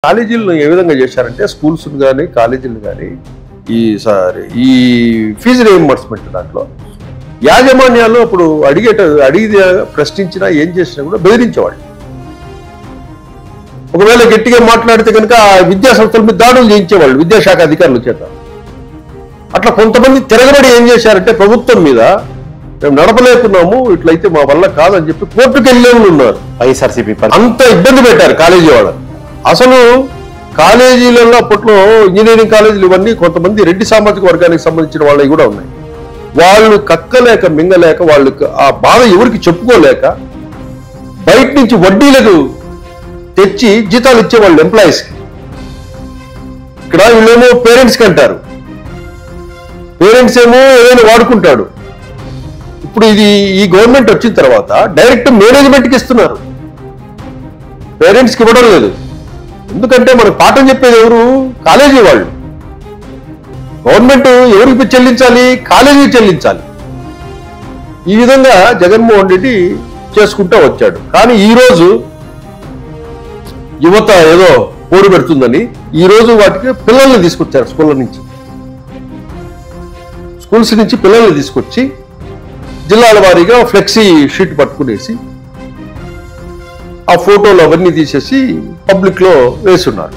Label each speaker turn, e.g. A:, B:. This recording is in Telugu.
A: కాలేజీలను ఏ విధంగా చేశారంటే స్కూల్స్ కానీ కాలేజీలు కానీ ఈ ఫీజు రీయింబర్స్మెంట్ దాంట్లో యాజమాన్యాలు అప్పుడు అడిగి ప్రశ్నించినా ఏం చేసినా కూడా బెదిరించేవాళ్ళు. ఒకవేళ గట్టిగా మాట్లాడితే కనుక విద్యా సంస్థల మీద దాడులు చేయించేవాళ్ళు విద్యాశాఖ అధికారుల చేత. అట్లా కొంతమంది తిరగబడి ఏం చేశారంటే ప్రభుత్వం మీద మేము నడపలేకున్నాము, ఇట్లయితే మా వల్ల కాదని చెప్పి కోర్టుకు వెళ్ళే ఉన్నారు.
B: వైఎస్ఆర్సీపీ
A: అంత ఇబ్బంది పెట్టారు కాలేజీ వాళ్ళు. అసలు కాలేజీలలో అప్పట్లో ఇంజనీరింగ్ కాలేజీలు ఇవన్నీ కొంతమంది రెడ్డి సామాజిక వర్గానికి సంబంధించిన వాళ్ళవి కూడా ఉన్నాయి. వాళ్ళు కక్కలేక మింగలేక వాళ్ళకి ఆ బాధ ఎవరికి చెప్పుకోలేక బయట నుంచి వడ్డీలకు తెచ్చి జీతాలు ఇచ్చేవాళ్ళు ఎంప్లాయీస్కి. ఇక్కడ వీళ్ళేమో పేరెంట్స్కి అంటారు, పేరెంట్స్ ఏమో ఏదైనా వాడుకుంటాడు. ఇప్పుడు ఈ గవర్నమెంట్ వచ్చిన తర్వాత డైరెక్ట్ మేనేజ్మెంట్కి ఇస్తున్నారు, పేరెంట్స్కి ఇవ్వడం లేదు. ఎందుకంటే మనకు పాఠం చెప్పేది ఎవరు? కాలేజీ వాళ్ళు. గవర్నమెంట్ ఎవరికి చెల్లించాలి? కాలేజీకి చెల్లించాలి. ఈ విధంగా జగన్మోహన్ రెడ్డి చేసుకుంటూ వచ్చాడు. కానీ ఈరోజు యువత ఏదో పోరు పెడుతుందని ఈరోజు వాటికి పిల్లల్ని తీసుకొచ్చారు. స్కూల్స్ నుంచి పిల్లల్ని తీసుకొచ్చి జిల్లాల వారీగా ఫ్లెక్సీ షీట్ పట్టుకునేసి ఆ ఫోటోలు అవన్నీ తీసేసి పబ్లిక్ లో వేస్తున్నారు.